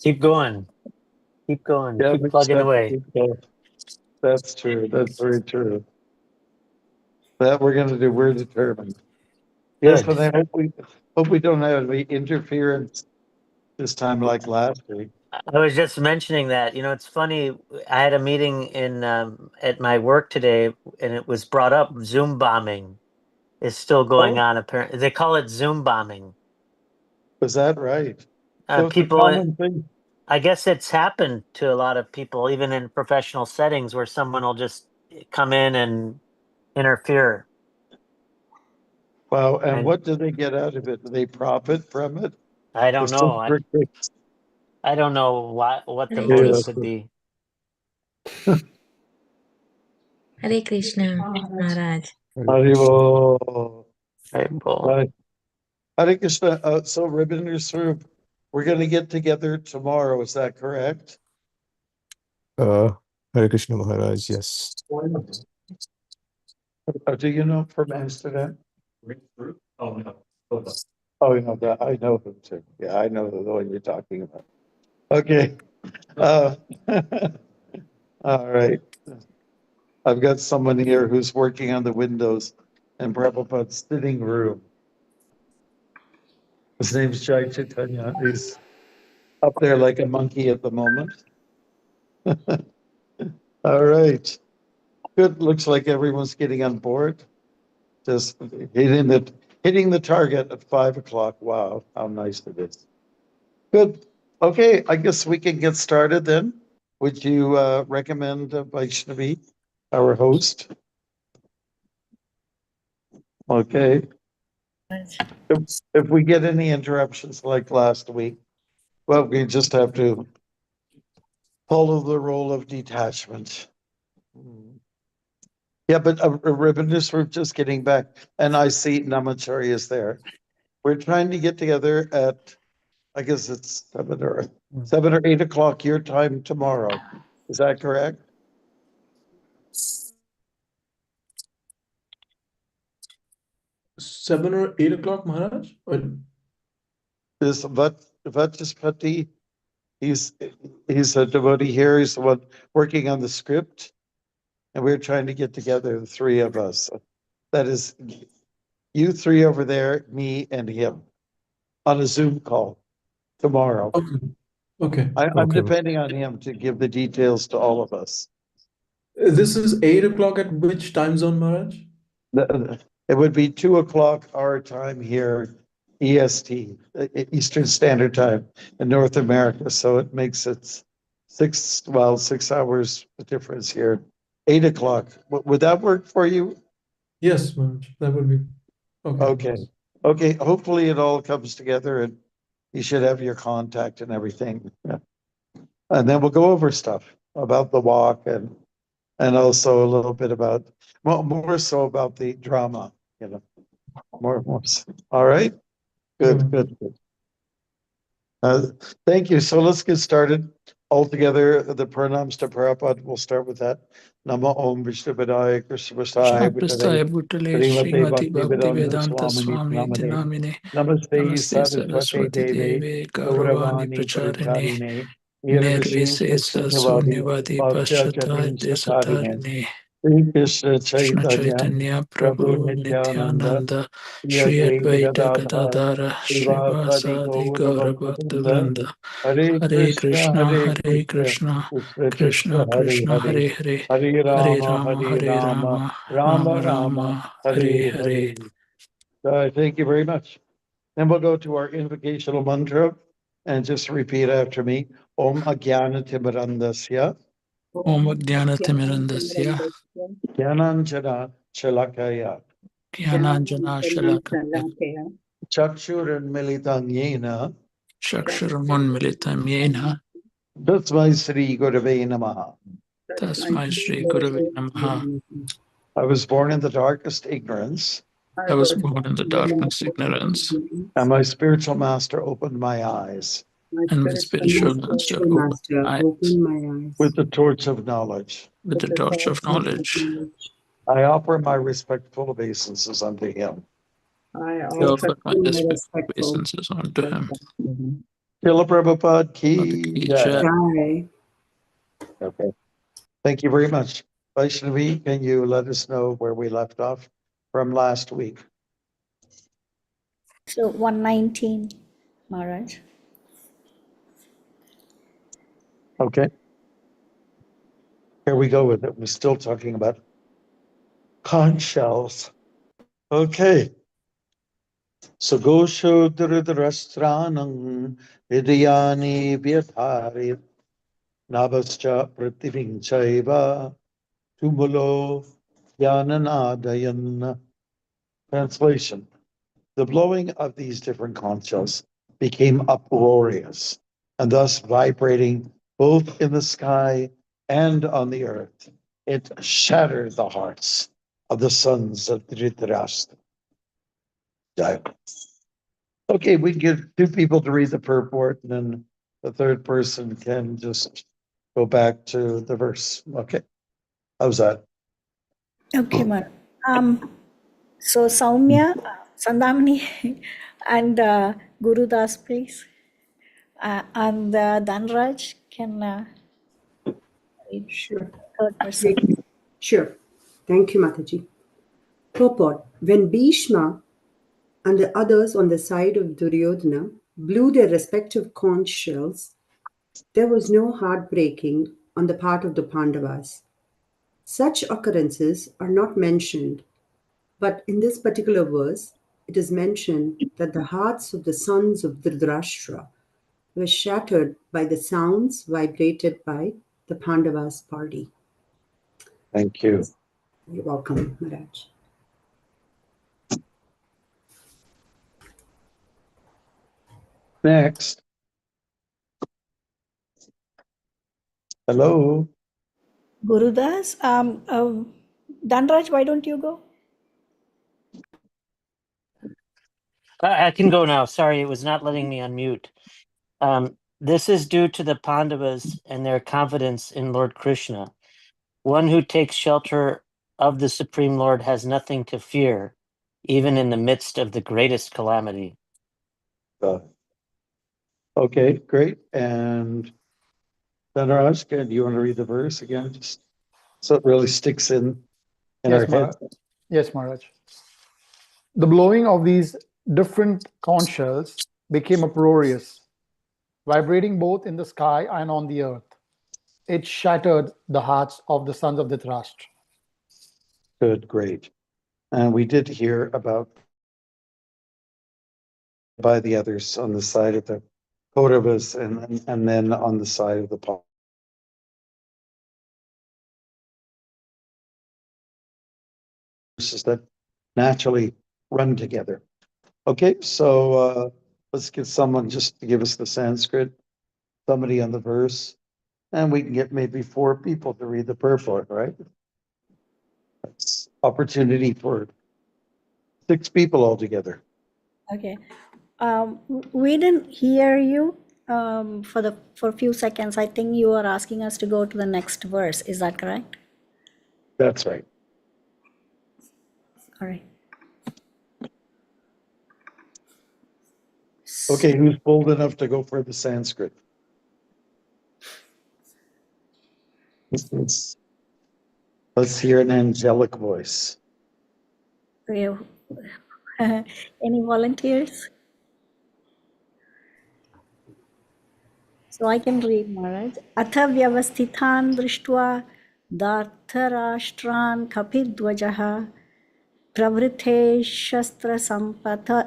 Keep going. Keep going. Yeah, Keep plugging away. that's true. That's very true. That we're going to do. We're determined. Yes, Good. but I hope we don't have any interference this time like last week. I was just mentioning that, it's funny. I had a meeting in at my work today, and it was brought up. Zoom bombing is still going Oh, on. Apparently, they call it Zoom bombing. was that right? So it's a People, common thing. I guess it's happened to a lot of people, even in professional settings, where someone will just come in and interfere. Wow. And And what do they get out of it? Do they profit from it? I don't It's know. just I for kicks. I don't know what the Hare motive Yeah. could be. Hare Krishna, Maharaj. Haribo. Right, well, Hare Krishna. So Rabindra Swarup, we're going to get together tomorrow. Is that correct? Hare Krishna Maharaj, yes. Do you know from Amsterdam? Oh, no. Oh, you know that. I know him too. Yeah, I know the one you're talking about. Okay. Uh, all right. I've got someone here who's working on the windows in Prabhupada's sitting room. His name's Jai Chaitanya. He's up there like a monkey at the moment. All right. Good. Looks like everyone's getting on board. Just hitting the target at 5 o'clock. Wow, how nice it is. Good. Okay, I guess we can get started then. Would you recommend Vaishnavi, our host? Okay. If we get any interruptions like last week, well, we just have to follow the role of detachment. Yeah, but Rabindra, we're just getting back, and I see Namacharya is there. We're trying to get together at, I guess it's 7 or 8 o'clock your time tomorrow. Is that correct? 7 or 8 o'clock, Maharaj? This Vatispati, he's a devotee here. He's the one working on the script, and we're trying to get together, the three of us. That is, you three over there, me, and him, on a Zoom call tomorrow. Okay. I'm Okay. depending on him to give the details to all of us. This is 8 o'clock at which time zone, Maharaj? It would be 2 o'clock our time here, EST, Eastern Standard Time in North America. So it makes it 6 hours difference here. 8 o'clock. Would that work for you? Yes, Maharaj. That would be okay. Okay. Okay. Hopefully it all comes together and you should have your contact and everything. Yeah. And then we'll go over stuff about the walk and also a little bit about, well, more so about the drama, more. All right. Good. Thank you. So let's get started. All together, the pranams to Prabhupada. We'll start with that. Nama Om Vishnupadaya Krishna Prasthaya Prasthaya Bhutale Bhutale Srimate Srimati Bhakti Bhakti Vedanta Vedanta Swamini Swami Namane Dinamine Namaste Namaste Saraswate Saraswati Deve Deve Gauravani Gauravani Pracharine Paritarine Nirvishesa Nirvishesha Sunyavadi Paschatyanim Paschatade Satarine Satarine Sri Krishna Krishna Chaitanya Chaitanya Prabhu Prabhu Nityananda Nityananda Sri Shri Advaita Advaita Gadadhara Gadadhara Srivasadi Srivasadi Gaura Gaura Bhakta Bhaktavinda Vrinda Hare Hare Krishna Krishna Hare Hare Krishna Krishna Krishna Krishna Krishna Hare Krishna Hare Hare Hare Hare Hare Rama Rama Hare Hare Rama Rama Rama Rama Rama Rama Hare Hare Hare. Hare. Thank you very much. Then we'll go to our invocational mantra and just repeat after me. Om Agyana Timirandasya Om Jnanatimirandasya Gyananjana Chalakaya Jnananjana Shalakaya Chakshuranmilitan Yena Chakshuramunmilitam Yena Tasmai Sri Gurave Namaha. Tasmai Shri Gurave Namaha. I was born in the darkest ignorance, I was born in the darkness, ignorance, and my spiritual master opened my eyes and my spiritual master opened my eyes with the torch of knowledge. with the torch of knowledge. I offer my respectful obeisances unto him. I offer my respectful obeisances unto him. Srila Prabhupada ki jai. Jai. Okay. Thank you very much. Vaishnavi, can you let us know where we left off from last week? So 119, Maharaj. Okay. Here we go with it. We're still talking about conch shells. Okay. So Gosho Dhritarashtranan Vidyani Vyatari Nabascha Prativinchaiva Tumulo Yananadayan. Translation. The blowing of these different conch shells became uproarious and thus vibrating both in the sky and on the earth. It shattered the hearts of the sons of Dhritarashtra. Okay, we can get two people to read the purport, and then the third person can just go back to the verse. Okay, how's that? Okay, Maharaj. So Saumya, Sandamani, and Guru Das, please. And Dhanraj can read Sure. third person. Sure. Thank you, Mataji. Purport. When Bhishma and the others on the side of Duryodhana blew their respective conch shells, there was no heartbreaking on the part of the Pandavas. Such occurrences are not mentioned, but in this particular verse, it is mentioned that the hearts of the sons of Dhritarashtra were shattered by the sounds vibrated by the Pandavas' party. Thank you. You're welcome, Maharaj. Next. Hello. Guru Das, Dhanraj, why don't you go? I can go now. Sorry, it was not letting me unmute. This is due to the Pandavas and their confidence in Lord Krishna. One who takes shelter of the Supreme Lord has nothing to fear, even in the midst of the greatest calamity. Okay, great. And Dhanraj, do you want to read the verse again? Just so it really sticks in our Yes, heads. Yes, Maharaj. The blowing of these different conch shells became uproarious, vibrating both in the sky and on the earth. It shattered the hearts of the sons of Dhritarashtra. Good, great. And we did hear about by the others on the side of the Kauravas and then on the side of the verses that naturally run together. Okay, so let's get someone just to give us the Sanskrit, somebody on the verse, and we can get maybe 4 people to read the purport, right? That's opportunity for 6 people altogether. Okay. We didn't hear you for a few seconds. I think you are asking us to go to the next verse. Is that correct? That's right. All right. Okay, who's bold enough to go for the Sanskrit? Let's hear an angelic voice. Okay. Any volunteers? So I can read, Maharaj. Atha vyavastithan drishtva dartharashtran kapidvajaha pravrithe shastra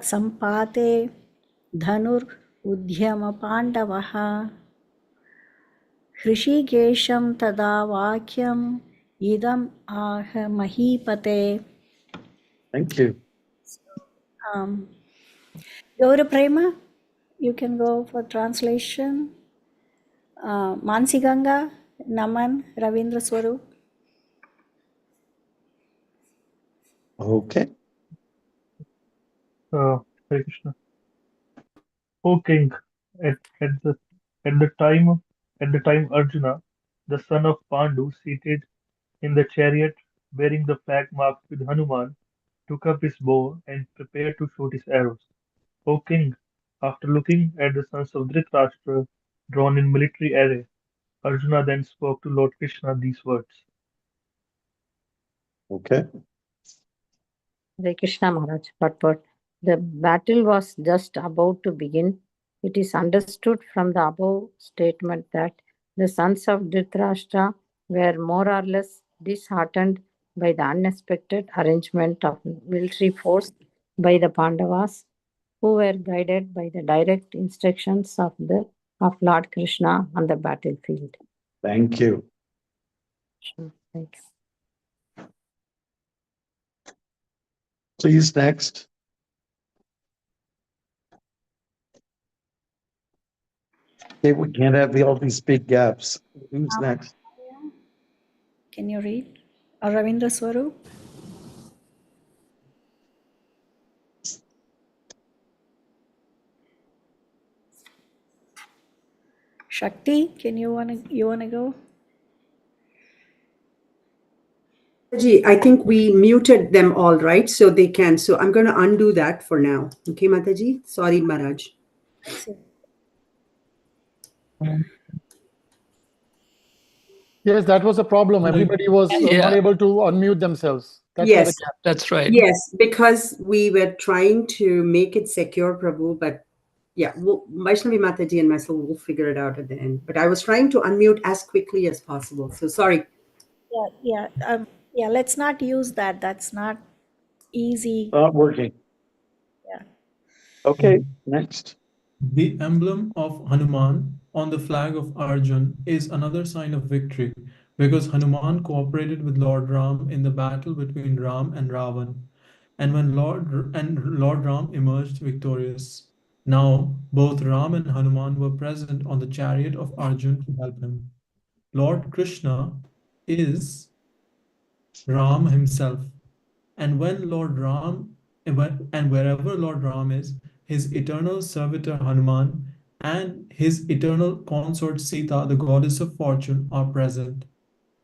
sampate dhanur udhyama pandavaha hrishikesham tada vakyam idam aha mahipate. Thank you. Gaura Prema, you can go for translation. Mansi Ganga, Naman, Ravindra Swarup. Okay. Hare Krishna. O King, at, at the at the time Arjuna, the son of Pandu, seated in the chariot bearing the flag marked with Hanuman, took up his bow and prepared to shoot his arrows. O King, After looking at the sons of Dhritarashtra drawn in military array, Arjuna then spoke to Lord Krishna these words. Okay. Hare Krishna Maharaj. But the battle was just about to begin. It is understood from the above statement that the sons of Dhritarashtra were more or less disheartened by the unexpected arrangement of military force by the Pandavas, who were guided by the direct instructions of Lord Krishna on the battlefield. Thank you. Sure, thank you. Please, next. Okay, we can't have all these big gaps. Who's next? Can you read? Ravindra Swarup? Shakti, can you wanna go? Mataji, I think we muted them all, right? So they can. So I'm going to undo that for now. Okay, Mataji? Sorry, Maharaj. Yes, that was a problem. Everybody was not Yeah. able to unmute themselves. That's where the Yes. gap. That's right. Yes, because we were trying to make it secure, Prabhu, but yeah, Vaishnavi Mataji and myself will figure it out at the end. But I was trying to unmute as quickly as possible. So sorry. Yeah, let's not use that. That's not easy. Not working. Yeah. Okay, next. The emblem of Hanuman on the flag of Arjun is another sign of victory because Hanuman cooperated with Lord Ram in the battle between Ram and Ravan, and when Lord Ram emerged victorious. Now, both Ram and Hanuman were present on the chariot of Arjun to help him. Lord Krishna is Ram himself, and when Lord Ram and wherever Lord Ram is, his eternal servitor Hanuman and his eternal consort Sita, the goddess of fortune, are present.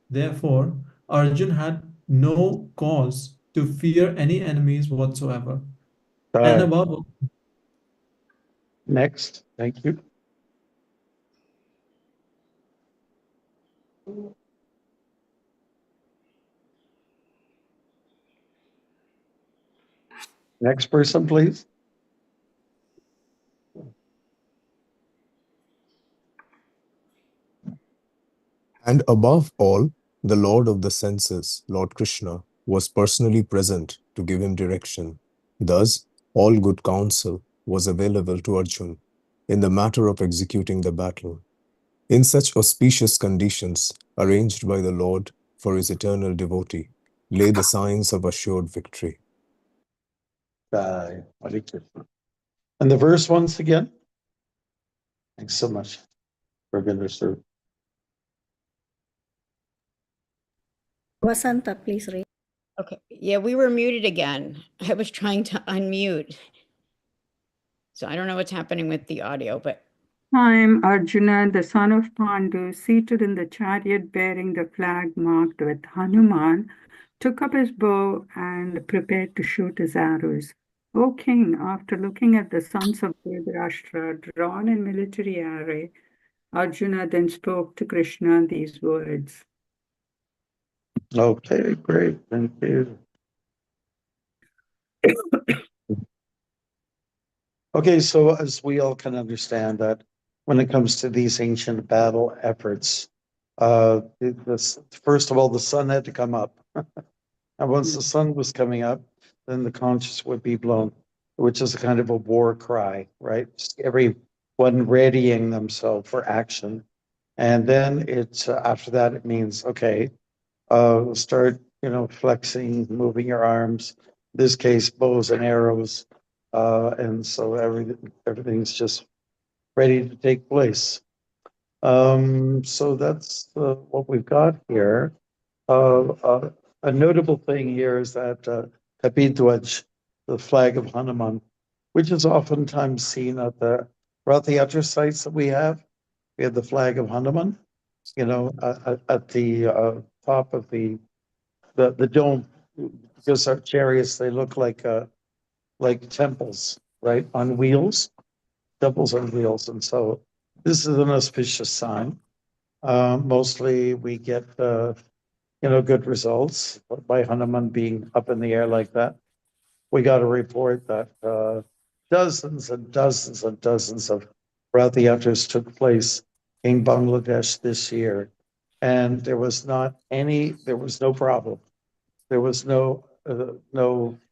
Therefore, Arjun had no cause to fear any enemies whatsoever. And above all, Next, thank you. Next person, please. And above all, the Lord of the senses, Lord Krishna, was personally present to give him direction. Thus, all good counsel was available to Arjun in the matter of executing the battle. In such auspicious conditions, arranged by the Lord for his eternal devotee, lay the signs of assured victory. Hare Krishna. And the verse once again. Thanks so much for being there. Vasanta, please read. Okay. Yeah, we were muted again. I was trying to unmute. So I don't know what's happening with the audio, but Time Arjuna, the son of Pandu, seated in the chariot bearing the flag marked with Hanuman, took up his bow and prepared to shoot his arrows. O king, after looking at the sons of Dhritarashtra drawn in military array, Arjuna then spoke to Krishna these words. Okay, great. Thank you. Okay, so as we all can understand that when it comes to these ancient battle efforts, first of all, the sun had to come up. And once the sun was coming up, then the conches would be blown, which is a kind of a war cry, right? Just everyone readying themselves for action. And then it's after that, it means, okay, start, flexing, moving your arms, in this case, bows and arrows. And so everything's just ready to take place. So that's what we've got here. A notable thing here is that Kapidwaj, the flag of Hanuman, which is oftentimes seen at the Rath Yatra sites that we have. We have the flag of Hanuman, at the top of the dome, because our chariots, they look like temples, right, on wheels. doubles on wheels. And so this is an auspicious sign. Mostly we get, good results by Hanuman being up in the air like that. We got a report that dozens and dozens and dozens of Rath Yatras took place in Bangladesh this year. And there was no problem. There was there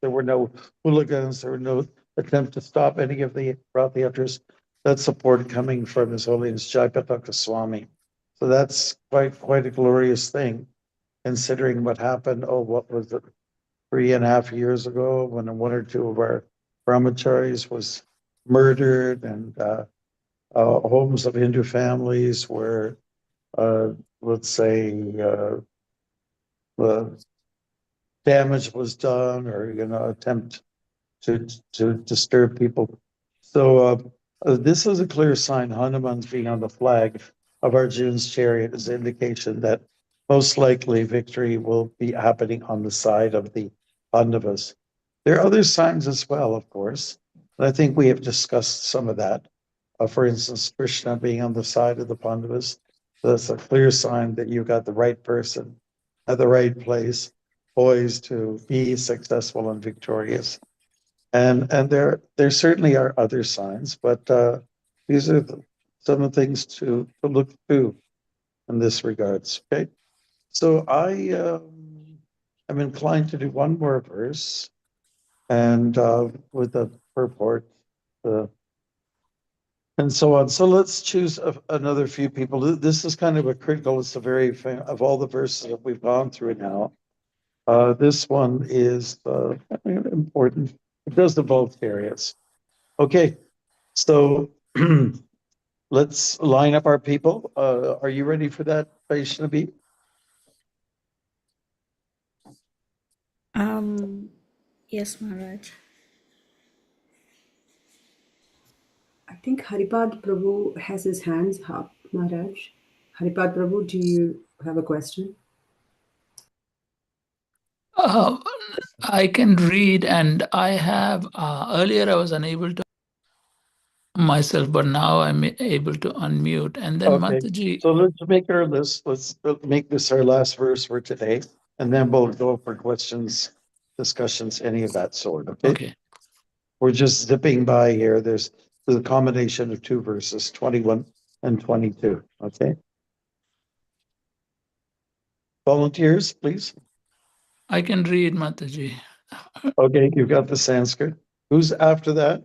were no hooligans, there were no attempt to stop any of the Rath Yatras. That support coming from His Holiness Jaipataka Swami. So that's quite a glorious thing, considering what happened, what was it, 3.5 years ago, when one or two of our brahmacharis was murdered, and homes of Hindu families were, let's say, damage was done, or attempt to disturb people. So this is a clear sign. Hanuman's being on the flag of Arjun's chariot is an indication that most likely victory will be happening on the side of the Pandavas. There are other signs as well, of course, and I think we have discussed some of that. For instance, Krishna being on the side of the Pandavas. That's a clear sign that you've got the right person at the right place, poised to be successful and victorious. And there certainly are other signs, but these are some of the things to look through in this regards. Okay, so I am inclined to do one more verse, and with the purport, and so on. So let's choose another few people. This is kind of a critical. It's a very of all the verses that we've gone through now. This one is important. It does the both areas. Okay, so let's line up our people. Are you ready for that, Vaishnavi? Yes, Maharaj. I think Haripad Prabhu has his hands up, Maharaj. Haripad Prabhu, do you have a question? I can read, and I have earlier I was unable to myself, but now I'm able to unmute. And then Okay, Mataji, so let's make our list. Let's make this our last verse for today, and then we'll go for questions, discussions, any of that sort. Okay. We're just zipping by here. There's a combination of two verses, 21 and 22. Okay. Volunteers, please. I can read, Mataji. Okay, you've got the Sanskrit. Who's after that?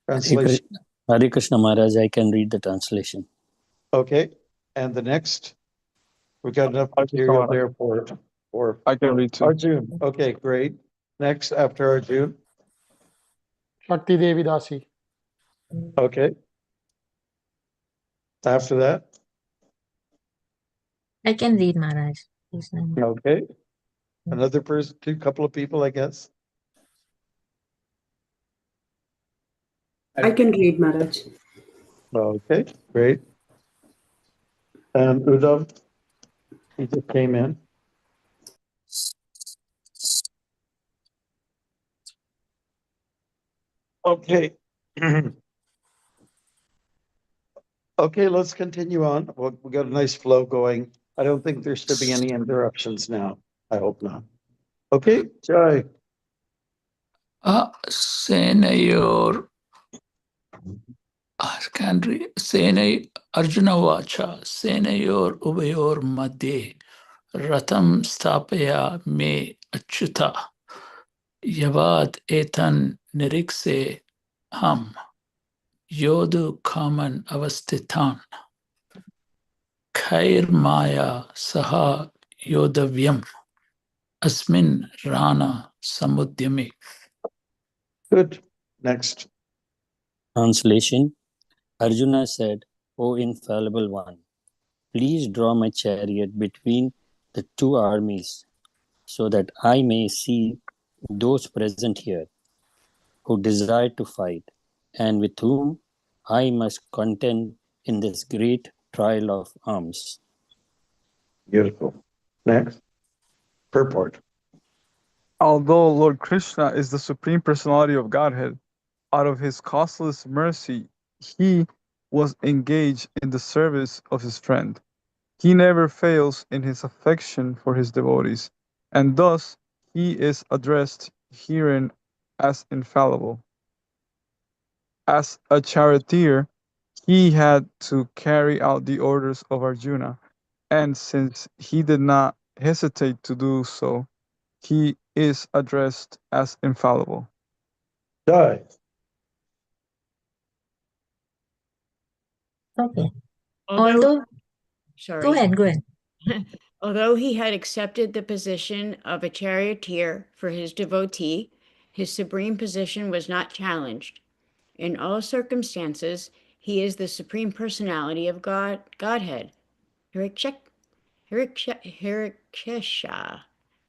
Translation. Hare Krishna Maharaj, I can read the translation. Okay, and the next, we've got enough material there for I can read too. Arjun. Okay, great. Next after Arjun. Shakti Devi Dasi. Okay. After that. I can read, Maharaj. Okay. Another person, couple of people, I guess. I can read, Maharaj. Okay, great. And Uddhav, he just came in. Okay. Okay, let's continue on. We got a nice flow going. I don't think there should be any interruptions now. I hope not. Okay, Jai. Senayor Senay Arjuna Vacha, Senayor Ubayor Madhye, Ratam Stapaya Me Achyuta, Yavad Etan Nirikse Ham, Yodu Kaman Avastitan, Khair Maya Saha Yodavyam, Asmin Rana Samudyami. Good. Next. Translation. Arjuna said, O infallible one, please draw my chariot between the two armies so that I may see those present here who desire to fight and with whom I must contend in this great trial of arms. Beautiful. Next. Purport. Although Lord Krishna is the Supreme Personality of Godhead, out of his costless mercy, he was engaged in the service of his friend. He never fails in his affection for his devotees, and thus he is addressed herein as infallible. As a charioteer, he had to carry out the orders of Arjuna, and since he did not hesitate to do so, he is addressed as infallible. Die. Okay. Although, Although, sorry. go ahead, go ahead. Although he had accepted the position of a charioteer for his devotee, his supreme position was not challenged. In all circumstances, he is the supreme personality of Godhead. Hirikesha,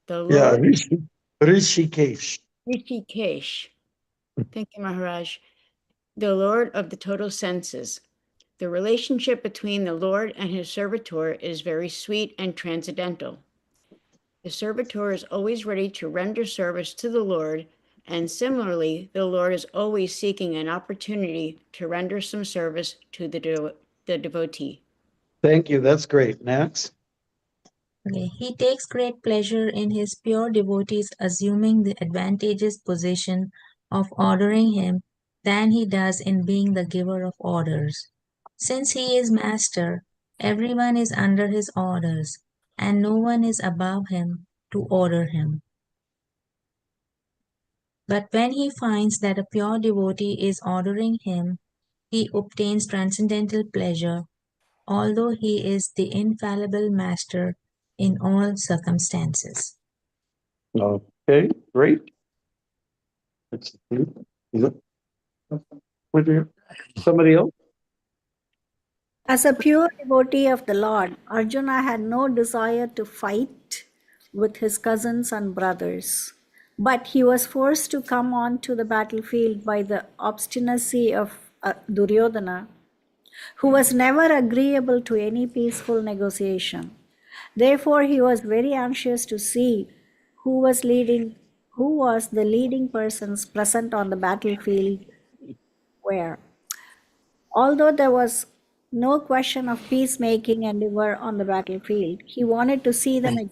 the Yeah, Lord Rishikesh. Rishikesh. Thank you, Maharaj. The Lord of the total senses. The relationship between the Lord and his servitor is very sweet and transcendental. The servitor is always ready to render service to the Lord, and similarly, the Lord is always seeking an opportunity to render some service to the devotee. Thank you. That's great. Next. Okay. He takes great pleasure in his pure devotees assuming the advantageous position of ordering him than he does in being the giver of orders. Since he is master, everyone is under his orders, and no one is above him to order him. But when he finds that a pure devotee is ordering him, he obtains transcendental pleasure, although he is the infallible master in all circumstances. Okay, great. Somebody else? As a pure devotee of the Lord, Arjuna had no desire to fight with his cousins and brothers. But he was forced to come on to the battlefield by the obstinacy of Duryodhana, who was never agreeable to any peaceful negotiation. Therefore, he was very anxious to see who was the leading persons present on the battlefield where. Although there was no question of peacemaking endeavor on the battlefield, he wanted to see them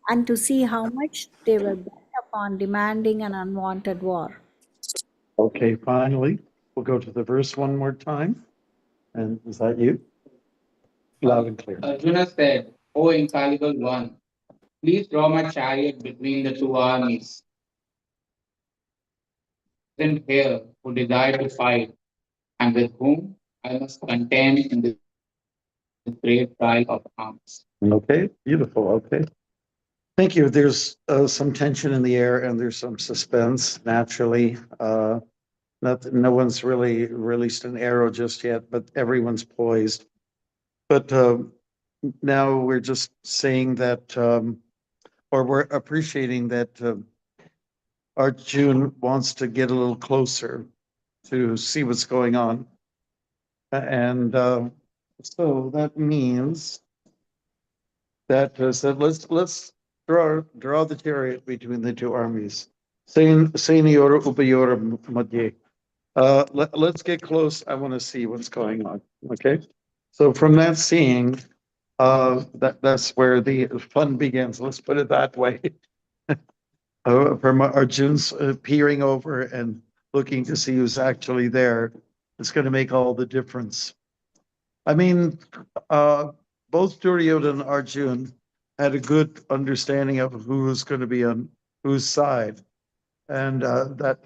and to see how much they were bent upon demanding an unwanted war. Okay, finally, we'll go to the verse one more time. And is that you? Loud and clear. Arjuna said, O infallible one, please draw my chariot between the two armies. Present here who desire to fight, and with whom I must contend in the great trial of arms. Okay, beautiful. Okay. Thank you. There's some tension in the air and there's some suspense naturally. No one's really released an arrow just yet, but everyone's poised. But now we're just saying that, or we're appreciating that Arjun wants to get a little closer to see what's going on. And so that means that let's draw the chariot between the two armies. Senior Upayor Madhye. Let's get close. I want to see what's going on. Okay. So from that seeing, that's where the fun begins. Let's put it that way. From Arjun's peering over and looking to see who's actually there, it's going to make all the difference. I mean, both Duryodhana and Arjun had a good understanding of who was going to be on whose side, and that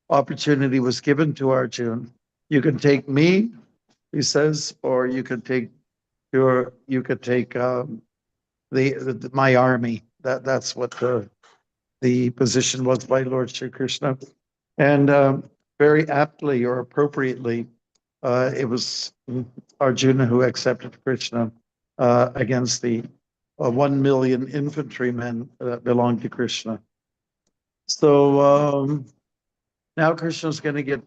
opportunity was given to Arjun. You can take me, he says, or you could take my army. That's what the position was by Lord Shri Krishna, and very aptly or appropriately, it was Arjuna who accepted Krishna against the 1 million infantrymen that belonged to Krishna. So now Krishna's going to get,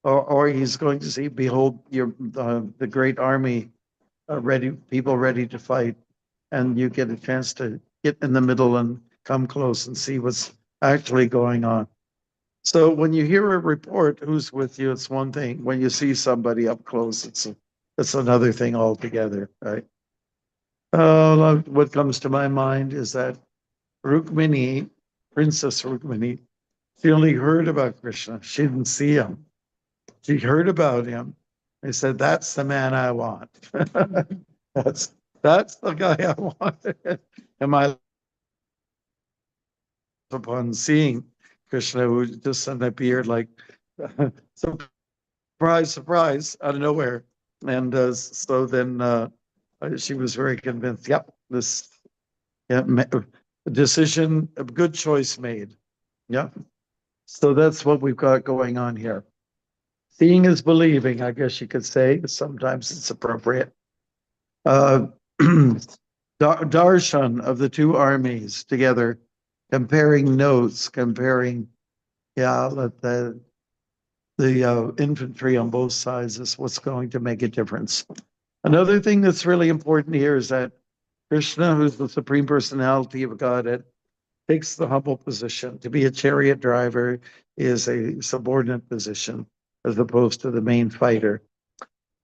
or he's going to see, behold, the great army people ready to fight, and you get a chance to get in the middle and come close and see what's actually going on. So when you hear a report, who's with you, it's one thing. When you see somebody up close, it's another thing altogether, right? What comes to my mind is that Rukmini, Princess Rukmini, she only heard about Krishna. She didn't see him. She heard about him. They said, "That's the man I want. that's the guy I want." And my upon seeing Krishna, who just suddenly appeared like surprise, surprise, out of nowhere. And so then she was very convinced. Yep, this decision, a good choice made. Yep. So that's what we've got going on here. Seeing is believing, I guess you could say. Sometimes it's appropriate. Darshan of the two armies together, comparing notes, comparing, the infantry on both sides is what's going to make a difference. Another thing that's really important here is that Krishna, who's the Supreme Personality of Godhead, takes the humble position. To be a chariot driver is a subordinate position as opposed to the main fighter.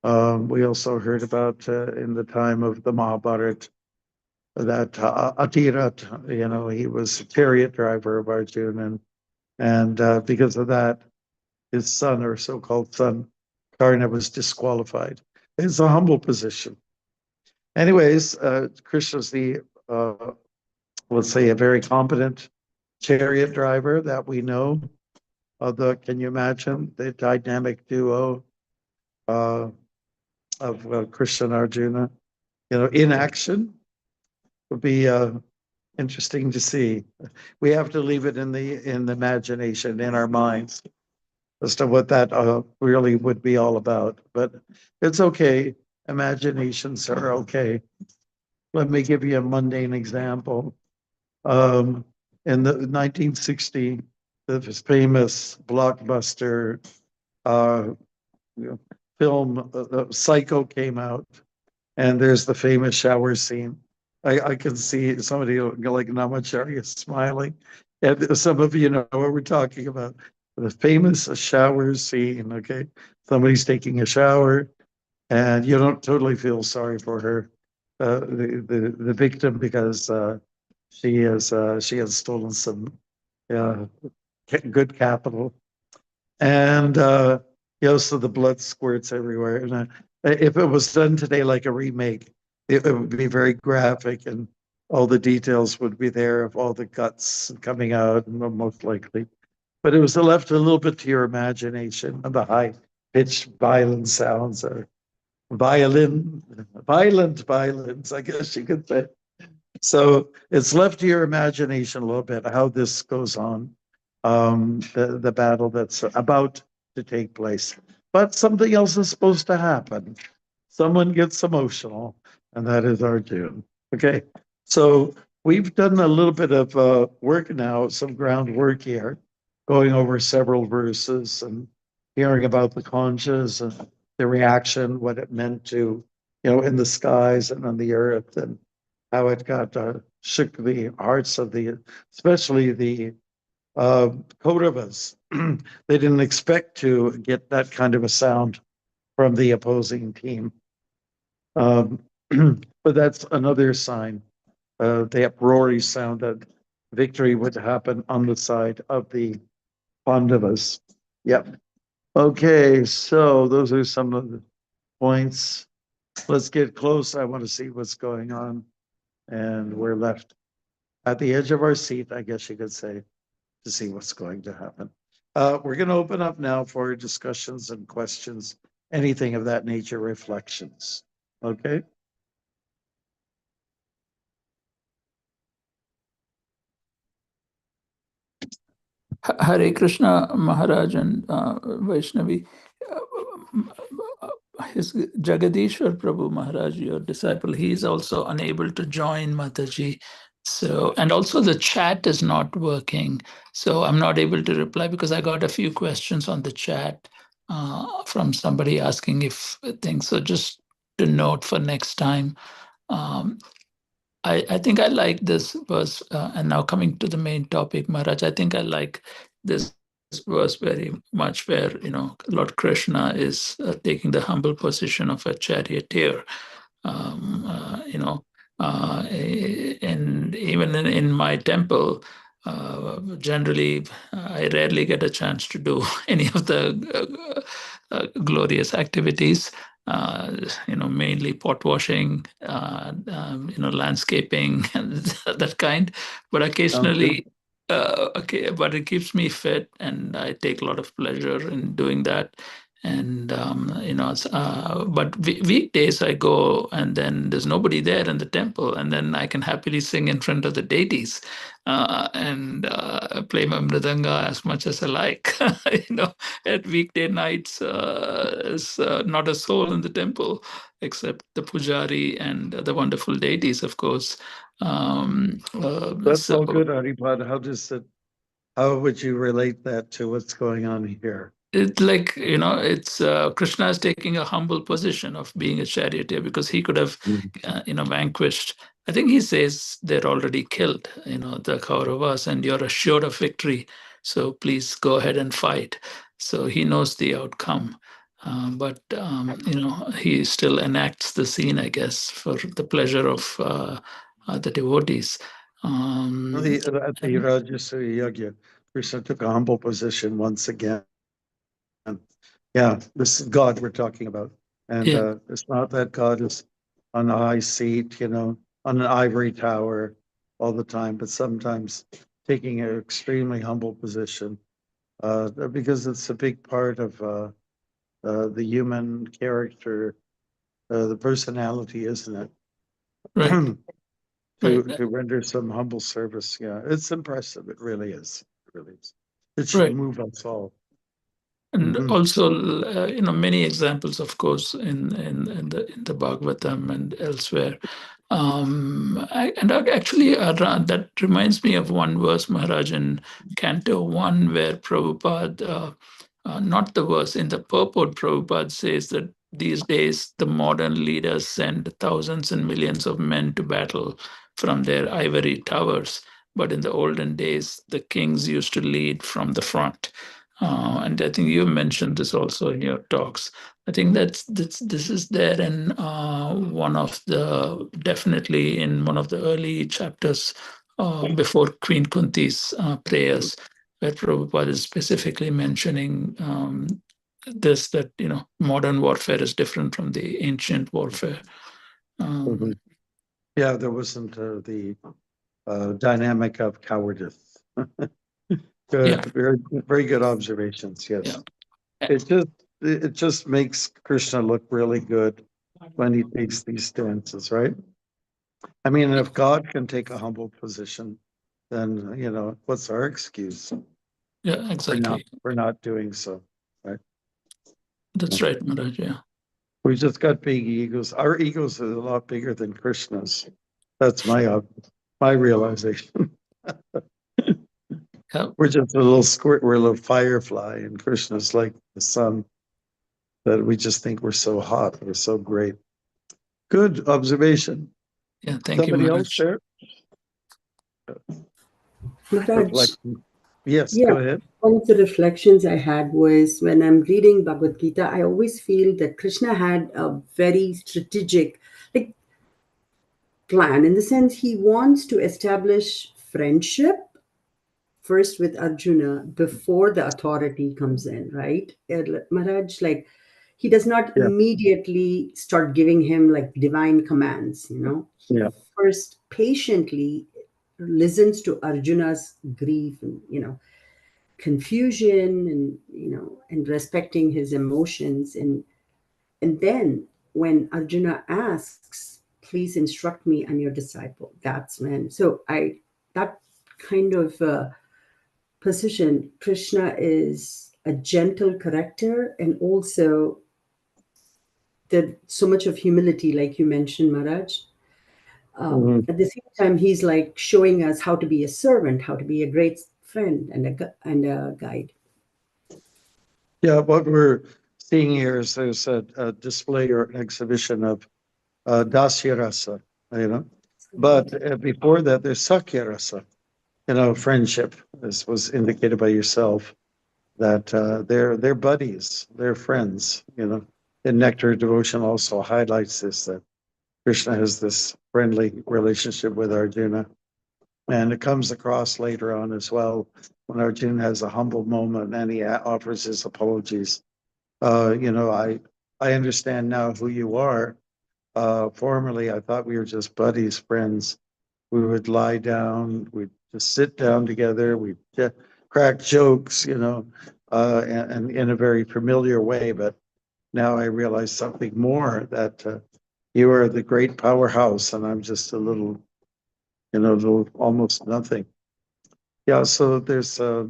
We also heard about in the time of the Mahabharata that Atirat, he was a chariot driver of Arjuna, and because of that, his son, or so-called son, Karna, was disqualified. It's a humble position. Anyways, Krishna's the, let's say, a very competent chariot driver that we know. Can you imagine the dynamic duo of Krishna and Arjuna, in action? Would be interesting to see. We have to leave it in the imagination, in our minds, as to what that really would be all about. But it's okay. Imaginations are okay. Let me give you a mundane example. In the 1960, the famous blockbuster film Psycho came out, and there's the famous shower scene. I can see somebody like Namacharya smiling, and some of you know what we're talking about. The famous shower scene. Okay, somebody's taking a shower, and you don't totally feel sorry for her, the victim, because she has stolen some good capital, and so the blood squirts everywhere. And if it was done today like a remake, it would be very graphic, and all the details would be there of all the guts coming out, most likely. But it was left a little bit to your imagination, and the high-pitched violin sounds, or violent violence, I guess you could say. So it's left to your imagination a little bit how this goes on, the battle that's about to take place. But something else is supposed to happen. Someone gets emotional, and that is Arjuna. Okay, so we've done a little bit of work now, some groundwork here, going over several verses and hearing about the conchas and the reaction, what it meant to, in the skies and on the earth, and how it got shook the hearts of especially the Kauravas. They didn't expect to get that kind of a sound from the opposing team. But that's another sign, the uproary sound, that victory would happen on the side of the Pandavas. Yep. Okay, so those are some of the points. Let's get close. I want to see what's going on. And we're left at the edge of our seat, I guess you could say, to see what's going to happen. We're going to open up now for discussions and questions, anything of that nature, reflections. Okay. Hare Krishna Maharaj and Vaishnavi. His Jagadishwar Prabhu Maharaj, your disciple, he is also unable to join, Mataji. So, and also the chat is not working. So I'm not able to reply because I got a few questions on the chat from somebody asking if things. So just to note for next time. I think I like this verse, and now coming to the main topic, Maharaj, I think I like this verse very much where, Lord Krishna is taking the humble position of a charioteer. And even in my temple, generally, I rarely get a chance to do any of the glorious activities. Mainly pot washing, landscaping, and that kind. But occasionally, but it keeps me fit, and I take a lot of pleasure in doing that. And but weekdays I go, and then there's nobody there in the temple, and then I can happily sing in front of the deities, and play my mridanga as much as I like. At weekday nights, there's not a soul in the temple except the pujari and the wonderful deities, of course. That's all good, Haripad. How would you relate that to what's going on here? It's like, it's Krishna is taking a humble position of being a charioteer, because he could have, vanquished. I think he says they're already killed, the Kauravas, and you're assured of victory. So please go ahead and fight. So he knows the outcome. But he still enacts the scene, I guess, for the pleasure of the devotees. At the Rajasuya Yagya, Krishna took a humble position once again. Yeah, this is God we're talking about. And it's not that God is on a high seat, on an ivory tower all the time, but sometimes taking an extremely humble position, because it's a big part of the human character, the personality, isn't it? Right. To render some humble service. Yeah, it's impressive. It really is. It really is. It should move us all. And also, many examples, of course, in the Bhagavatam and elsewhere. Actually, that reminds me of one verse, Maharaj, in Canto 1, where Prabhupada, not the verse, in the purport, Prabhupada says that these days the modern leaders send thousands and millions of men to battle from their ivory towers. But in the olden days, the kings used to lead from the front. And I think you mentioned this also in your talks. I think this is there in definitely in one of the early chapters before Queen Kunti's prayers, where Prabhupada is specifically mentioning this, that modern warfare is different from the ancient warfare. Yeah, there wasn't the dynamic of cowardice. Good, very good observations. Yes, it just makes Krishna look really good when he takes these stances, right? I mean, if God can take a humble position, then what's our excuse? Yeah, exactly. We're not doing so, right? That's right, Maharaj. Yeah. We just got big egos. Our egos are a lot bigger than Krishna's. That's my realization. We're just a little squirt. We're a little firefly, and Krishna's like the sun. That we just think we're so hot. We're so great. Good observation. Yeah, thank Somebody you, else there? Maharaj, yes, yeah, go ahead. one of the reflections I had was when I'm reading Bhagavad Gita, I always feel that Krishna had a very strategic plan, in the sense he wants to establish friendship first with Arjuna before the authority comes in, right? Maharaj, he does not immediately start giving him divine commands, He first patiently listens to Arjuna's grief and, confusion and respecting his emotions. And then when Arjuna asks, please instruct me, I'm your disciple, that's when, that kind of position, Krishna is a gentle corrector, and also there's so much of humility, like you mentioned, Maharaj. At the same time, he's showing us how to be a servant, how to be a great friend and a guide. Yeah, what we're seeing here is there's a display or an exhibition of Dasya Rasa, but before that there's Sakya Rasa, friendship. This was indicated by yourself. that they're buddies, they're friends, you know. And Nectar Devotion also highlights this, that Krishna has this friendly relationship with Arjuna. And it comes across later on as well when Arjuna has a humble moment and he offers his apologies. You know, I understand now who you are. Formerly, I thought we were just buddies, friends. We would lie down, we'd just sit down together, we'd crack jokes, you know, and in a very familiar way. But now I realize something more, that you are the great powerhouse and I'm just a little, you know, little almost nothing. Yeah, so there's a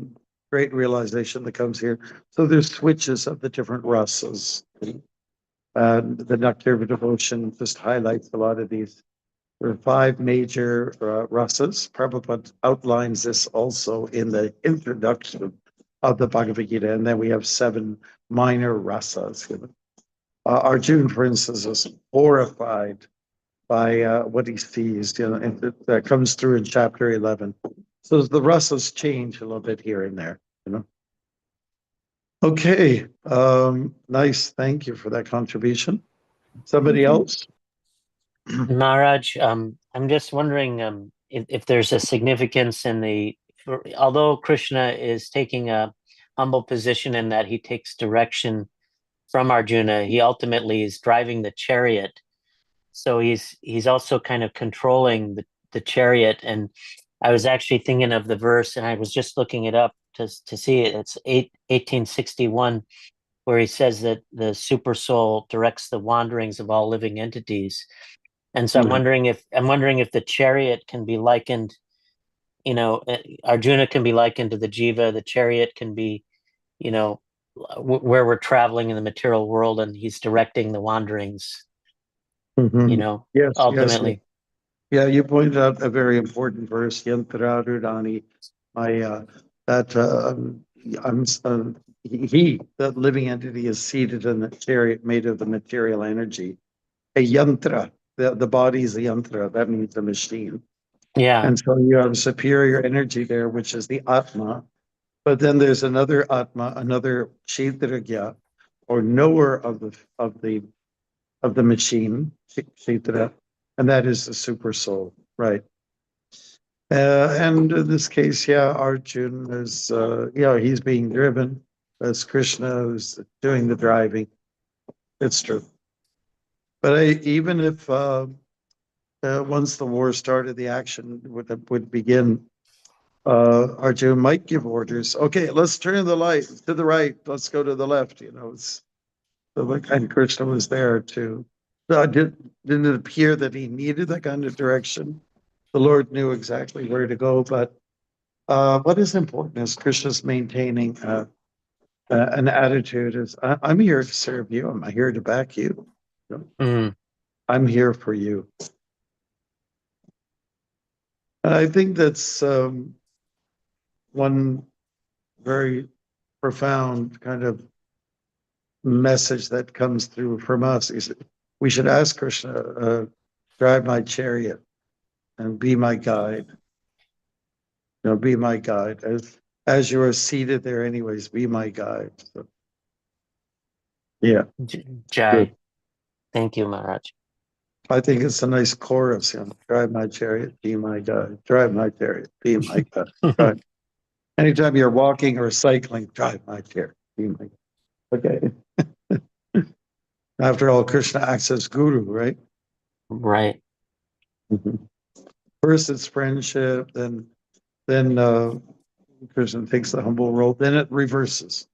great realization that comes here. So there's switches of the different rasas. The Nectar of Devotion just highlights a lot of these. There are 5 major rasas. Prabhupada outlines this also in the introduction of the Bhagavad Gita, and then we have 7 minor rasas. Arjuna, for instance, is horrified by what he sees, you know, and that comes through in chapter 11. So the rasas change a little bit here and there, you know. Okay, nice. Thank you for that contribution. Somebody else? Maharaj, I'm just wondering if there's a significance in although Krishna is taking a humble position in that he takes direction from Arjuna, he ultimately is driving the chariot. So he's also kind of controlling the chariot. And I was actually thinking of the verse, and I was just looking it up to see it. It's 1861, where he says that the super soul directs the wanderings of all living entities. And so I'm wondering if the chariot can be likened, you know, Arjuna can be likened to the jiva. The chariot can be, you know, where we're traveling in the material world, and he's directing the wanderings. You know, Yes, ultimately. Yeah, you pointed out a very important verse, Yantra Rudani. That living entity, is seated in the chariot made of the material energy. A yantra, the body is a yantra, that means a machine. Yeah. And so you have a superior energy there, which is the Atma. But then there's another Atma, another Kshetragya, or knower of the machine, Kshetra, and that is the super soul, right? And in this case, yeah, Arjun is, he's being driven as Krishna is doing the driving. It's true. But even if once the war started, the action would begin, Arjun might give orders. Okay, let's turn the light to the right. Let's go to the left. You know, and Krishna was there too. So didn't it appear that he needed that kind of direction? The Lord knew exactly where to go, but what is important is Krishna's maintaining an attitude is, I'm here to serve you. I'm here to back you. I'm here for you. And I think that's one very profound kind of message that comes through from us. Is we should ask Krishna, drive my chariot and be my guide. You know, be my guide. As you are seated there anyways, be my guide. So, yeah. Jai. Good. Thank you, Maharaj. I think it's a nice chorus, you know, drive my chariot, be my guide. Drive my chariot, be my guide. Anytime you're walking or cycling, drive my chariot, be my guide. Okay. After all, Krishna acts as guru, right? Right. First it's friendship, then Krishna takes the humble role, then it reverses.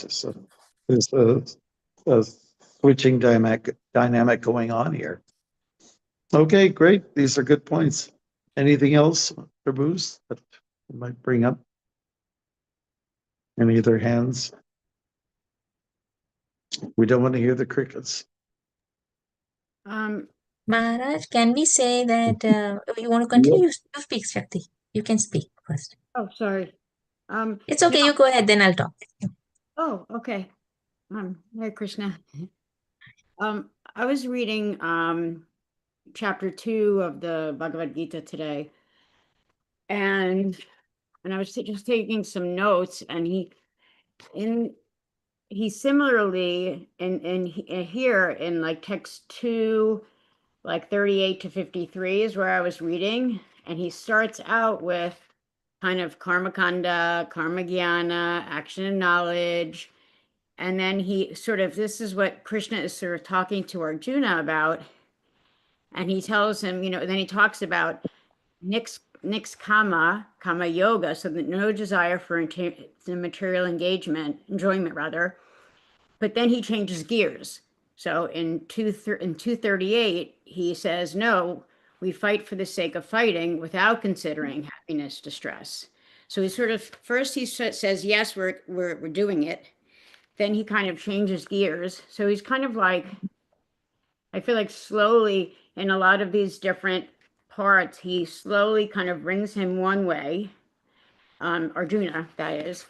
So there's a switching dynamic going on here. Okay, great. These are good points. Anything else, Prabhus, that you might bring up? Any other hands? We don't want to hear the crickets. Maharaj, can we say that you want to continue? You speak, Shakti. You can speak first. Oh, sorry. It's okay. You go ahead, then I'll talk. Oh, okay. Hare Krishna. I was reading chapter 2 of the Bhagavad Gita today, and and I was just taking some notes, and he similarly in here in like text 2, like 38 to 53 is where I was reading, and he starts out with kind of karma kanda, karma jnana, action and knowledge, and then he sort of, this is what Krishna is sort of talking to Arjuna about, and he tells him, then he talks about nix kama yoga, so that no desire for material enjoyment rather. But then he changes gears. So in 238, he says, no, we fight for the sake of fighting without considering happiness, distress. So he sort of, first he says, yes, we're doing it. Then he kind of changes gears. So he's kind of like, I feel like slowly in a lot of these different parts, he slowly kind of brings him one way, Arjuna, that is,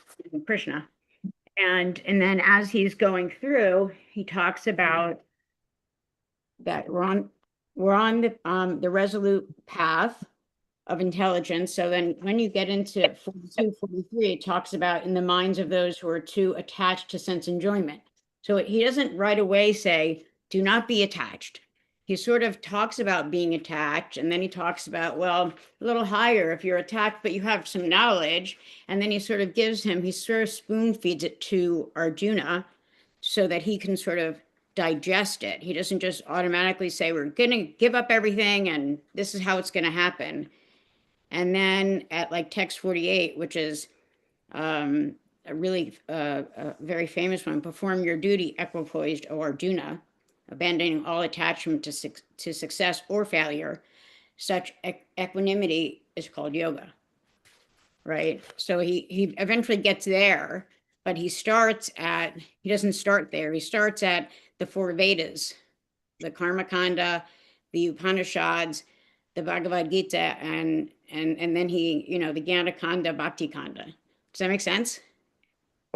Krishna. And then as he's going through, he talks about that we're on the resolute path of intelligence. So then when you get into 42, 43, it talks about in the minds of those who are too attached to sense enjoyment. So he doesn't right away say, do not be attached. He sort of talks about being attached, and then he talks about, well, a little higher if you're attached, but you have some knowledge. And then he sort of he sort of spoon feeds it to Arjuna so that he can sort of digest it. He doesn't just automatically say, we're going to give up everything and this is how it's going to happen. And then at like text 48, which is a really a very famous one, perform your duty equipoised, O Arjuna, abandoning all attachment to success or failure. Such equanimity is called yoga, right? So he eventually gets there, but he doesn't start there. He starts at the 4 Vedas, the Karma Kanda, the Upanishads, the Bhagavad Gita, and then he, the Jnana Kanda, Bhakti Kanda. Does that make sense?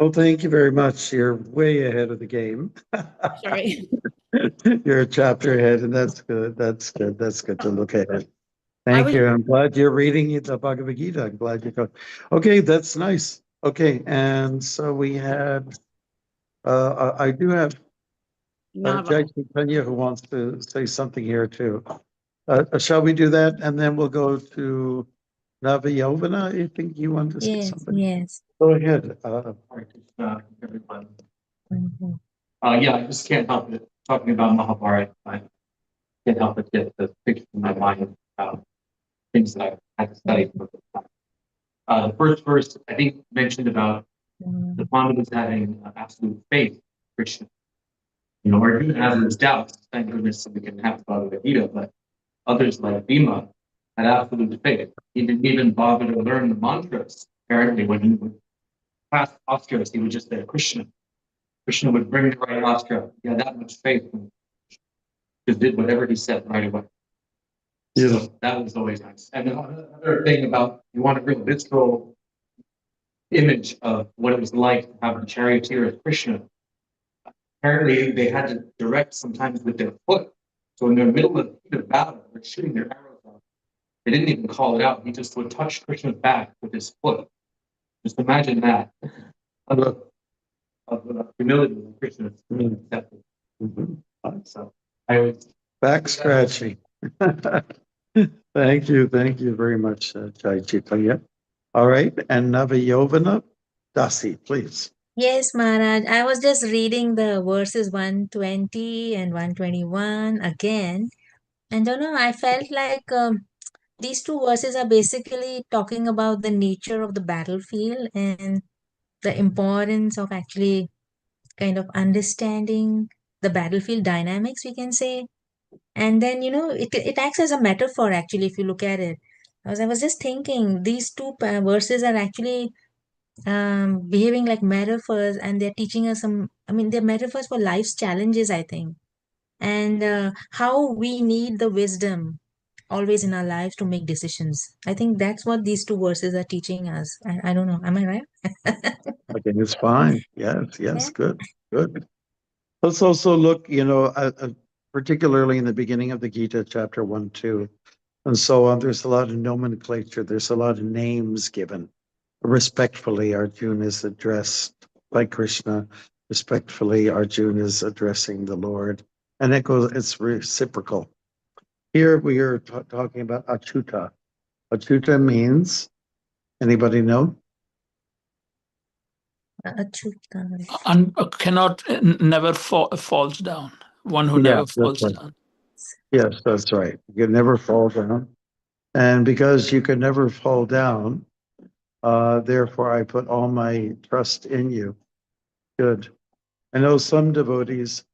Oh, thank you very much. You're way ahead of the game. Sorry. You're a chapter ahead, and that's good. That's good. That's good to look ahead. Thank you. I'm glad you're reading the Bhagavad Gita. I'm glad you got. Okay, that's nice. Okay, and so we had. I do have Jai Chaitanya who wants to say something here too. Shall we do that, and then we'll go to Navayovana? I think you want to say something. Yes. Go ahead. Everyone. Mhm. Yeah, I just can't help it. Talking about Mahabharata, I can't help but get the picture in my mind about things that I had studied. The first verse, I think, mentioned about the Pandavas having absolute faith in Krishna. Arjuna has his doubts. Thank goodness we can have Bhagavad Gita, but others like Bhima had absolute faith. He didn't even bother to learn the mantras. Apparently, when he would pass ostras, he would just say Krishna. Krishna would bring the right ostra. He had that much faith and just did whatever he said right away. Yeah. So that was always nice. And another thing about, you want a real visceral image of what it was like to have a charioteer as Krishna. Apparently, they had to direct sometimes with their foot. So in the middle of the battle, they're shooting their arrows out. They didn't even call it out. He just would touch Krishna's back with his foot. Just imagine that. Of humility in Krishna's accepted. So I always back scratching. Thank you very much, Jai Chaitanya. All right, and Navayovana, Dasi, please. Yes, Maharaj. I was just reading the verses 120 and 121 again. And don't know, I felt like these two verses are basically talking about the nature of the battlefield and the importance of actually kind of understanding the battlefield dynamics, we can say. And then, it acts as a metaphor, actually, if you look at it. Because I was just thinking, these two verses are actually behaving like metaphors, and they're teaching us they're metaphors for life's challenges, I think. And how we need the wisdom always in our lives to make decisions. I think that's what these two verses are teaching us. I don't know. Am I right? Okay, it's fine. Yes, Yeah. good. Let's also look, particularly in the beginning of the Gita, chapter 1, 2, and so on. There's a lot of nomenclature. There's a lot of names given. respectfully Arjuna is addressed by Krishna. Respectfully Arjuna is addressing the Lord. And it's reciprocal. Here we are talking about Achyuta. Achyuta means, anybody know? And cannot, never falls down. One who Yeah, never that's falls right. down. Yes, that's right. You can never fall down. And because you can never fall down, therefore I put all my trust in you. Good. I know some devotees,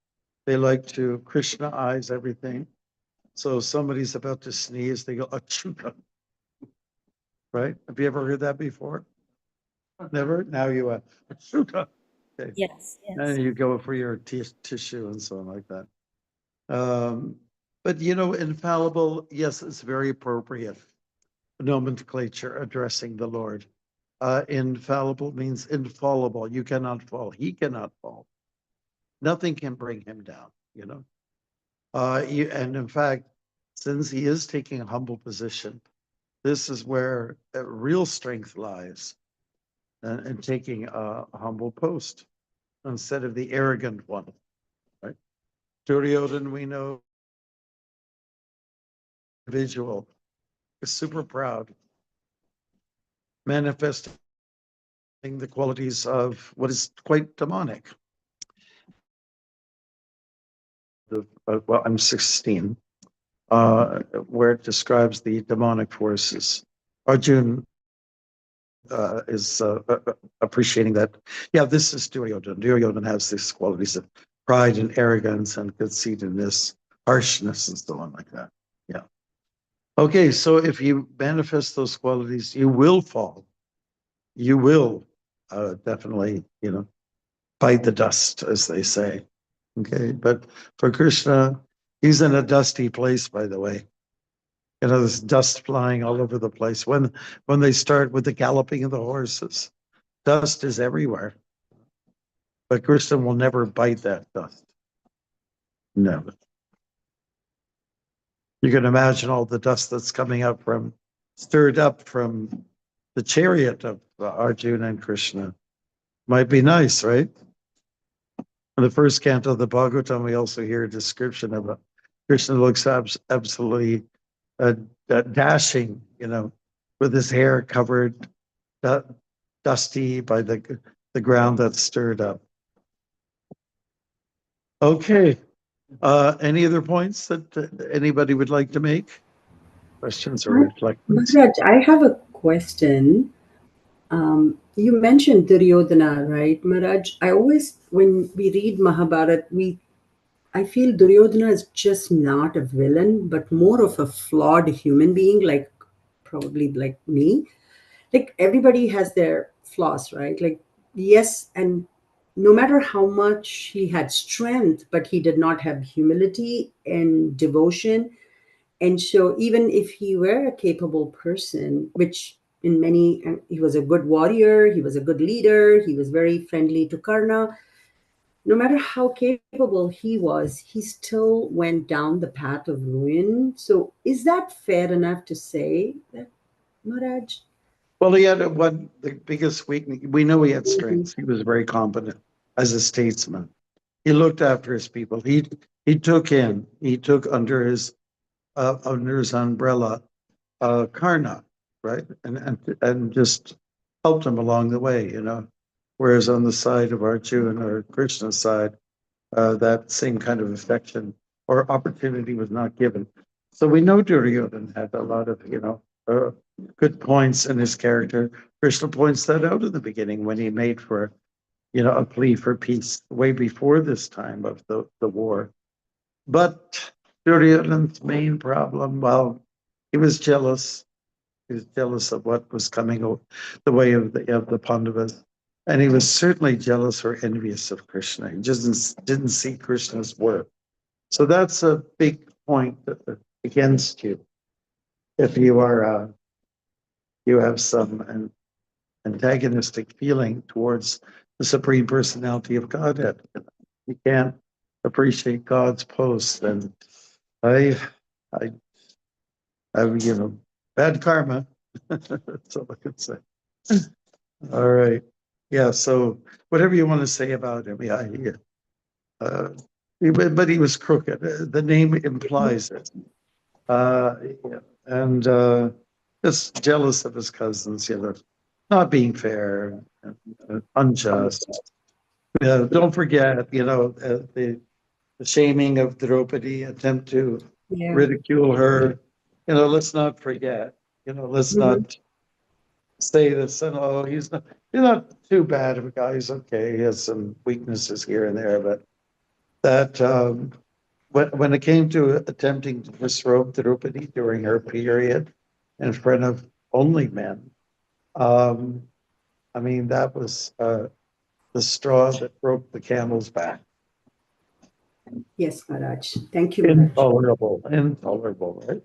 they like to Krishna-ize everything. So if somebody's about to sneeze, they go, Achyuta. Right? Have you ever heard that before? Never? Now you have Achyuta. Okay. Yes, yes. And you go for your tissue and so on like that. But infallible, yes, it's very appropriate nomenclature addressing the Lord. Infallible means infallible. You cannot fall. He cannot fall. Nothing can bring him down, and in fact, since he is taking a humble position, this is where real strength lies, and taking a humble post instead of the arrogant one, right? Duryodhana, we know, individual, is super proud, manifesting the qualities of what is quite demonic. Well, I'm 16, where it describes the demonic forces. Arjun is appreciating that. Yeah, this is Duryodhana. Duryodhana has these qualities of pride and arrogance and conceitedness, harshness, and so on like that. Yeah. Okay, so if you manifest those qualities, you will fall. You will definitely, bite the dust, as they say. Okay, but for Krishna, he's in a dusty place, by the way. There's dust flying all over the place. When they start with the galloping of the horses, dust is everywhere. But Krishna will never bite that dust. Never. You can imagine all the dust that's coming up stirred up from the chariot of Arjuna and Krishna. Might be nice, right? In the first canto of the Bhagavatam, we also hear a description of Krishna looks absolutely dashing, with his hair covered, dusty by the ground that's stirred up. Okay. Any other points that anybody would like to make? Questions or reflections? Maharaj, I have a question. You mentioned Duryodhana, right, Maharaj? I always, when we read Mahabharata, I feel Duryodhana is just not a villain, but more of a flawed human being, probably like me. Like everybody has their flaws, right? Like, yes, and no matter how much he had strength, but he did not have humility and devotion. And so even if he were a capable person, which in many, he was a good warrior, he was a good leader, he was very friendly to Karna, no matter how capable he was, he still went down the path of ruin. So is that fair enough to say that, Maharaj? Well, he had the biggest weakness. We know he had strengths. He was very competent as a statesman. He looked after his people. He took under his umbrella Karna, right, and just helped him along the way, Whereas on the side of Arjuna or Krishna's side, that same kind of affection or opportunity was not given. So we know Duryodhana had a lot of, good points in his character. Krishna points that out in the beginning when he made for, a plea for peace way before this time of the war. But Duryodhana's main problem, well, he was jealous. He was jealous of what was coming the way of the Pandavas. And he was certainly jealous or envious of Krishna. He just didn't see Krishna's work. So that's a big point against you. If you are, you have some antagonistic feeling towards the Supreme Personality of Godhead. You can't appreciate God's post. And I have, bad karma. That's all I can say. All right. Yeah, so whatever you want to say about him, yeah, but he was crooked. The name implies it. Yeah, and just jealous of his cousins, not being fair, unjust. Don't forget, the shaming of Draupadi, attempt to Yeah. ridicule her. Let's not forget. Let's not say this and oh, he's not too bad of a guy. He's okay. He has some weaknesses here and there, but that when it came to attempting to disrobe Draupadi during her period in front of only men, I mean that was the straw that broke the camel's back. Yes, Maharaj. Thank you, Maharaj. Intolerable, right?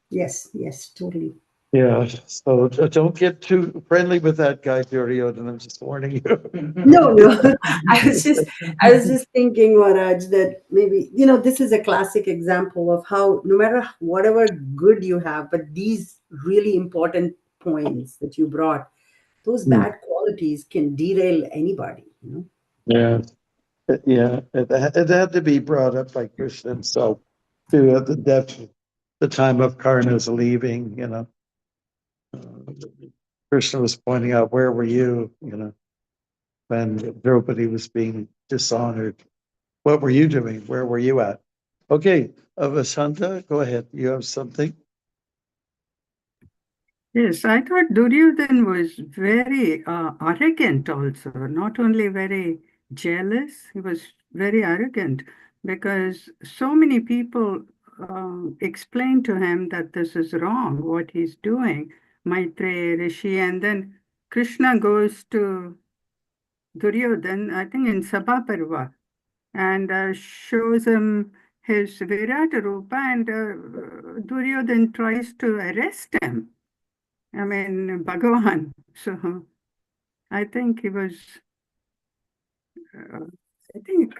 Yes, yes, totally. Yeah, so don't get too friendly with that guy, Duryodhana. I'm just warning you. No, no. I was just thinking, Maharaj, that maybe, this is a classic example of how no matter whatever good you have, but these really important points that you brought, those bad qualities can derail anybody. Yeah, yeah. It had to be brought up by Krishna himself to the depth, the time of Karna's leaving. Krishna was pointing out, where were you, when Draupadi was being dishonored? What were you doing? Where were you at? Okay, Vasanta, go ahead. You have something? Yes, I thought Duryodhan was very arrogant also, not only very jealous, he was very arrogant because so many people explained to him that this is wrong, what he's doing, Maitreya Rishi, and then Krishna goes to Duryodhan, I think in Sabhaparva, and shows him his Virata Rupa, and Duryodhan tries to arrest him. I mean, Bhagavan. So I think he was, I think,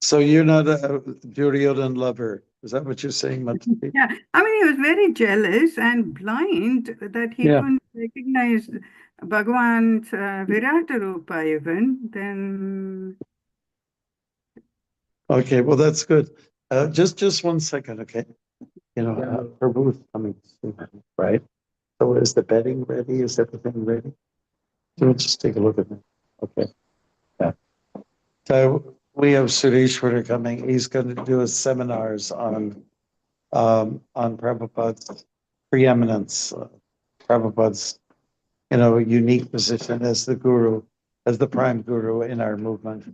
So you're not a Duryodhana lover. Is that what you're saying, Mataji? yeah. I mean, he was very jealous and blind that he Yeah. couldn't recognize Bhagavan's Virata Rupa even. Then, Okay, well, that's good. Just 1 second, okay? Prabhu's coming soon, right? So is the bedding ready? Is everything ready? So let's just take a look at it. Okay. Yeah. So we have Sureshwara coming. He's going to do his seminars on Prabhupada's preeminence, Prabhupada's, unique position as the guru, as the prime guru in our movement.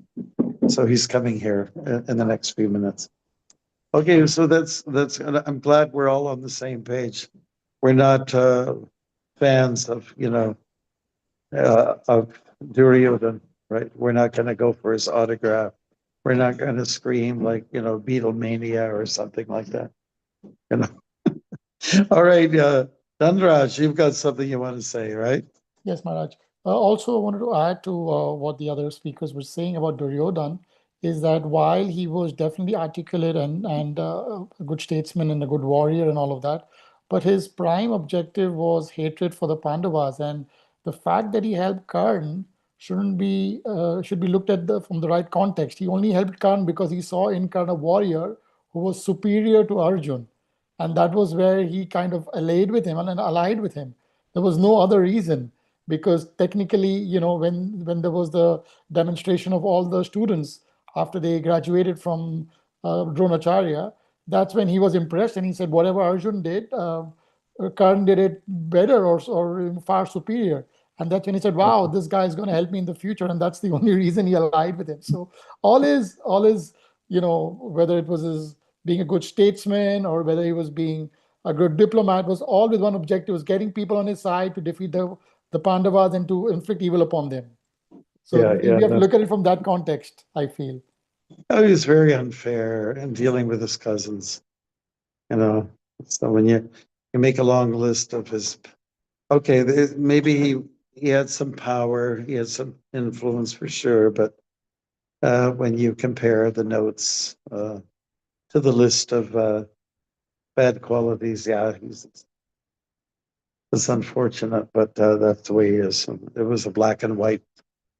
So he's coming here in the next few minutes. Okay, so that's. I'm glad we're all on the same page. We're not fans of Duryodhana, right? We're not going to go for his autograph. We're not going to scream like Beatlemania or something like that. All right, Dhanraj, you've got something you want to say, right? Yes, Maharaj. Also, I wanted to add to what the other speakers were saying about Duryodhan is that while he was definitely articulate and a good statesman and a good warrior and all of that, but his prime objective was hatred for the Pandavas, and the fact that he helped Karn should be looked at from the right context. He only helped Karn because he saw in Karn a warrior who was superior to Arjun, and that was where he kind of allied with him and allied with him. There was no other reason, because technically, when there was the demonstration of all the students after they graduated from Dronacharya, that's when he was impressed and he said, whatever Arjun did, Karn did it better or far superior. And that's when he said, wow, this guy is going to help me in the future. And that's the only reason he allied with him. So all his, whether it was his being a good statesman or whether he was being a good diplomat, was all with one objective, was getting people on his side to defeat the Pandavas and to inflict evil upon them. So we have to look at it from that context, I feel. He was very unfair in dealing with his cousins. So when you make a long list of his, okay, maybe he had some power, he had some influence for sure, but when you compare the notes to the list of bad qualities, yeah, It's unfortunate, but that's the way he is. It was a black and white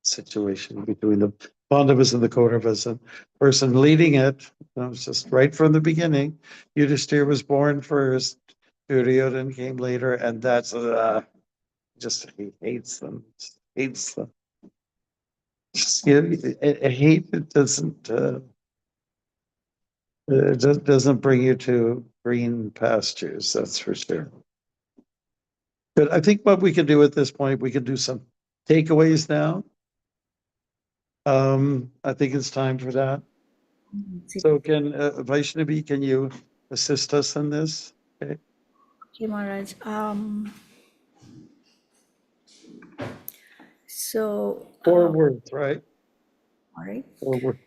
situation between the Pandavas and the Kauravas, and person leading it, it was just right from the beginning. Yudhishthira was born first, Duryodhana came later, and that's just he hates them, just hates them. Just, a hate it doesn't doesn't bring you to green pastures, that's for sure. But I think what we can do at this point, we can do some takeaways now. I think it's time for that. So can Vaishnavi, can you assist us in this? Okay. Okay, Maharaj. So, 4 words, right? all right. 4 words.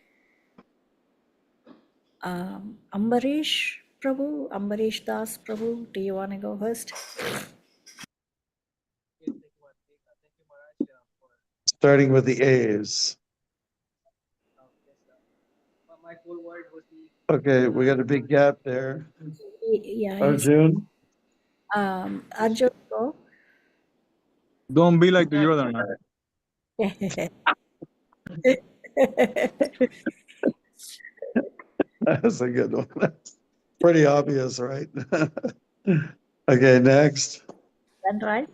Ambarish Prabhu, Ambarish Das Prabhu, do you want to go first? Starting with the A's. Okay, we got a big gap there. Yeah. Arjun. Arjun, go. Don't be like the Jordan. That's a good one. That's pretty obvious, right? Okay, next. Then right.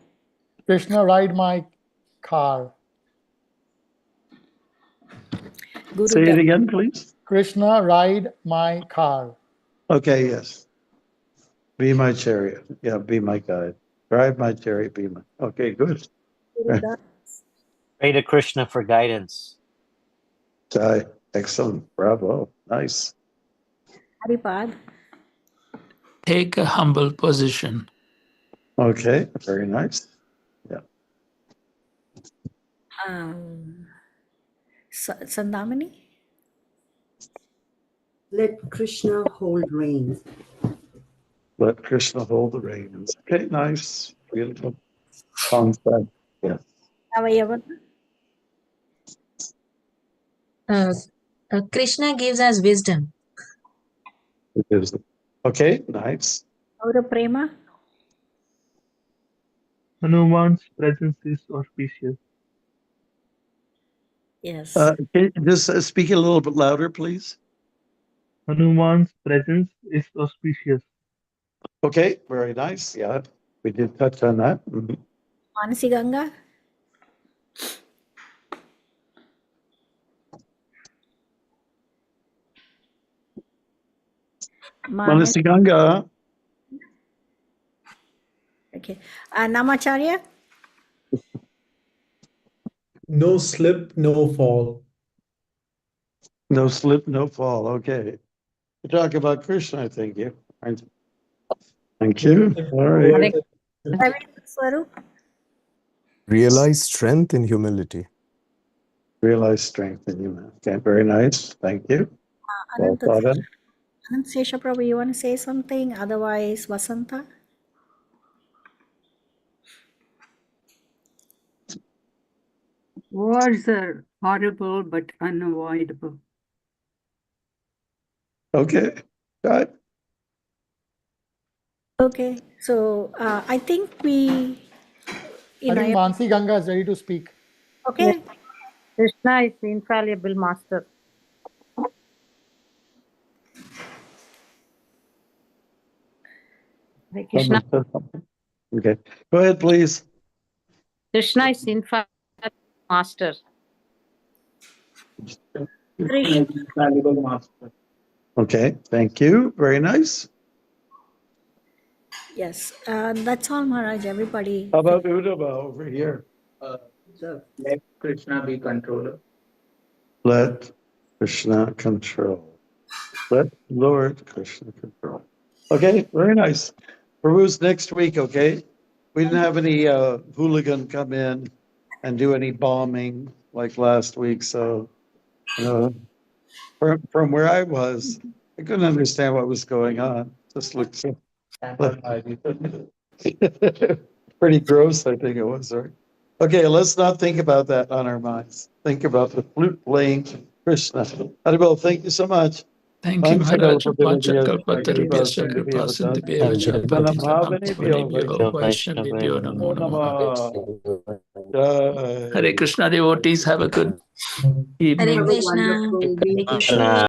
Krishna, ride my car. Guru Say it Das. again, please. Krishna, ride my car. Okay, yes. Be my chariot. Yeah, be my guide. Ride my chariot, be my. Okay, good. Guru Das. Pray to Krishna for guidance. Excellent. Bravo. Nice. Haripad. Take a humble position. Okay, very nice. Yeah. Sandamini. Let Krishna hold reins. Let Krishna hold the reins. Okay, nice. Beautiful concept. Yeah. Avayavana. Krishna gives us wisdom. It is. Okay, nice. Aura Prema. Hanuman's presence is auspicious. Yes. Can you just speak a little bit louder, please? Hanuman's presence is auspicious. Okay, very nice. Yeah, we did touch on that. Mhm. Manasi Ganga. Manasi Ganga. Okay. Namacharya. No slip, no fall. No slip, no fall. Okay. We talk about Krishna, I think. You. Thank you. All right. Swarup. Realize strength in humility. Realize strength in you. Okay, very nice. Thank you. Well thought out. Anant Sesha Prabhu, you want to say something? Otherwise, Vasanta. Wars are horrible but unavoidable. Okay. Got it. Okay. So I think we. I think Mansi Ganga is ready to speak. Okay. Yes. Krishna is the infallible master. Hare Krishna. Okay. Go ahead, please. Krishna is the infallible master. Okay. Thank you. Very nice. Yes. That's all, Maharaj. Everybody. How about Uddhava over here? Let Krishna be controller. Let Krishna control. Let Lord Krishna control. Okay, very nice. Prabhu's next week, okay? We didn't have any hooligan come in and do any bombing like last week, so you know, from where I was, I couldn't understand what was going on. Just looked so pretty gross, I think it was, right? Okay, let's not think about that on our minds. Think about the flute playing Krishna. Haribol, thank you so much. Thank you, Maharaj. Vachakalpatarubhyascha kripasindhubhyo patitanam pavanebhyo vaishnavebhyo namo namaha. Hare Krishna devotees, have a good evening. Hare Have a Krishna. wonderful Hare week. Krishna.